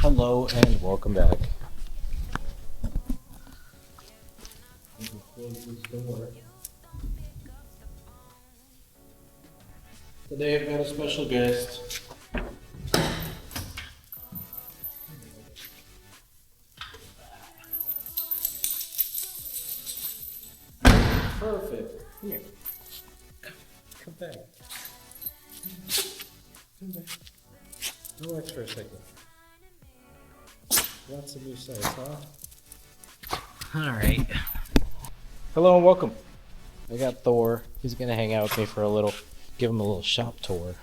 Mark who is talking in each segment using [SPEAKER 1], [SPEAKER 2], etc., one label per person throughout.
[SPEAKER 1] Hello and welcome back. Today I've got a special guest. Perfect. Come here. Come back. Come back. Relax for a second. Lots of new sights, huh? Alright. Hello and welcome. I got Thor. He's gonna hang out with me for a little, give him a little shop tour.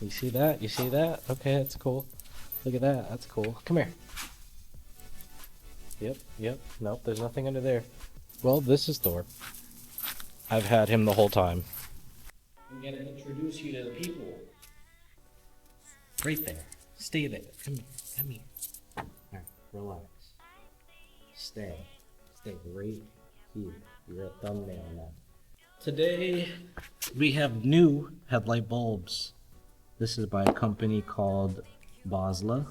[SPEAKER 1] You see that? You see that? Okay, that's cool. Look at that. That's cool. Come here. Yep. Nope, there's nothing under there. Well, this is Thor. I've had him the whole time. I'm gonna introduce you to the people. Right there. Stay there. Come here. Alright, relax. Stay right here. You're a thumbnail now. Today, we have new headlight bulbs. This is by a company called Boslla.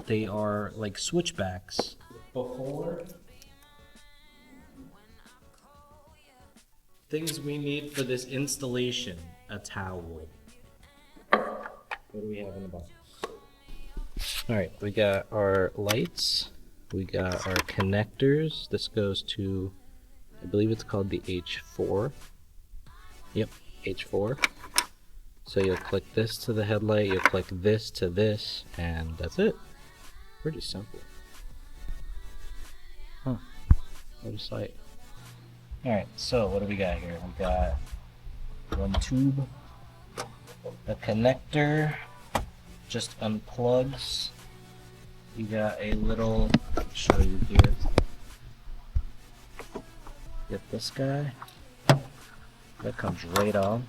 [SPEAKER 1] They are like switchbacks. Before, things we need for this installation: a towel. What do we have in the box? Alright, we got our lights, we got our connectors. This goes to, I believe it's called the H4. Yep, H4. So you'll click this to the headlight, you'll click this to this, and that's it. Pretty simple. Huh. What a sight. Alright, so what do we got here? We got one tube, a connector, just unplugs. You got a little, I'll show you here. Get this guy. That comes right off.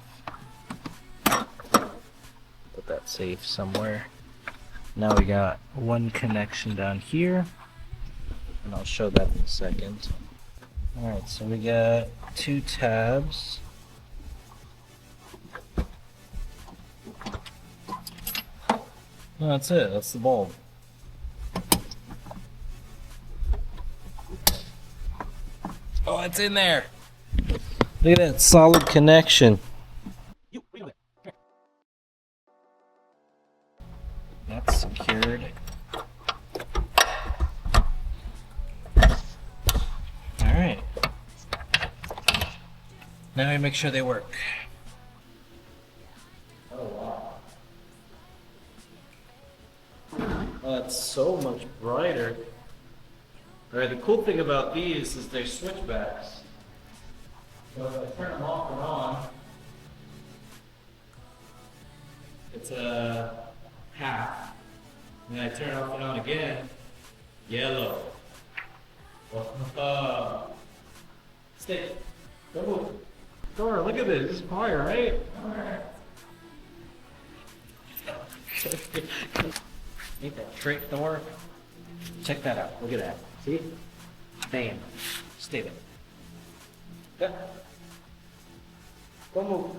[SPEAKER 1] Put that safe somewhere. Now we got one connection down here, and I'll show that in a second. Alright, so we got two tabs. No, that's it. That's the bulb. Oh, it's in there. Look at that solid connection. That's secured. Alright. Now we make sure they work. Oh wow. Oh, it's so much brighter. Alright, the cool thing about these is they're switchbacks. So if I turn them off and on, it's a half. And then I turn it off and on again, yellow. Stay. Don't move. Dora, look at this. This is fire, right? Ain't that trick, Dora? Check that out. Look at that. See? Bam. Stay there. Yeah. Don't move.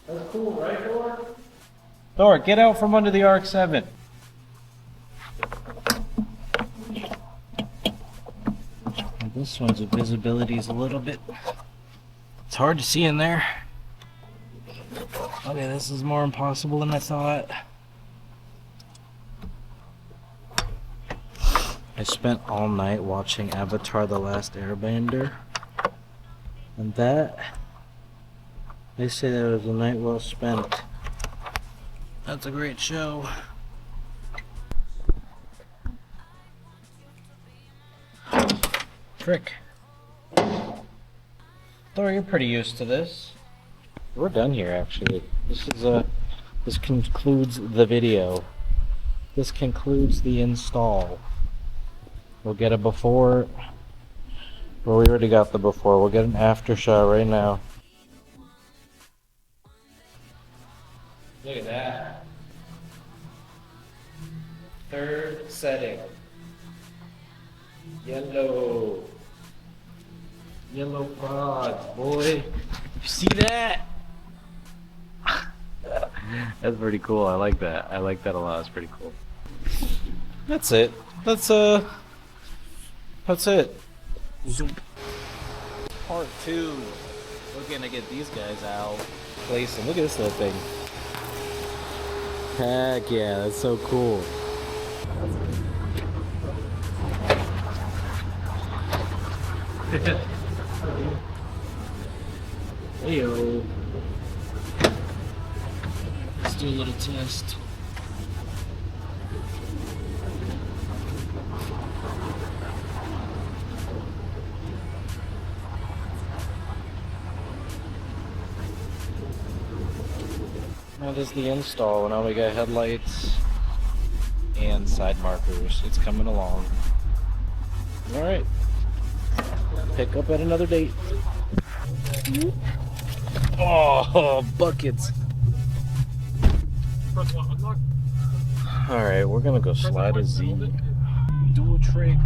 [SPEAKER 1] That's cool, right, Dora? Dora, get out from under the RX-7. This one's visibility is a little bit, it's hard to see in there. Okay, this is more impossible than I thought. I spent all night watching Avatar: The Last Airbender, and that, they say that was a night well spent. That's a great show. Frick. Thor, you're pretty used to this. We're done here, actually. This concludes the video. This concludes the install. We'll get a before. Well, we already got the before. We'll get an after shot right now. Look at that. Third setting. Yellow. Yellow frogs, boy. You see that? That's pretty cool. I like that. I like that a lot. It's pretty cool. That's it. That's it. Zoom. Part 2. We're gonna get these guys out. Place them. Look at this little thing. Heck yeah, that's so cool. Heyo. Let's do a little test. That is the install. Now we got headlights and side markers. It's coming along. Alright. Pick up at another date. Oh, buckets. Alright, we're gonna go slide a Z. Do a trick.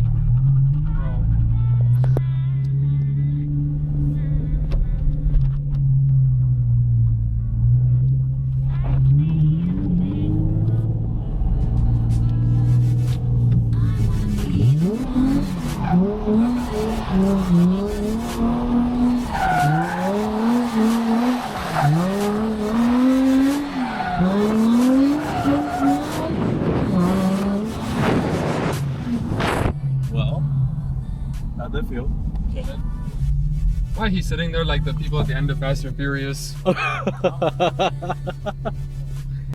[SPEAKER 1] Well, how'd that feel?
[SPEAKER 2] Why he's sitting there like the people at the end of Fast and Furious?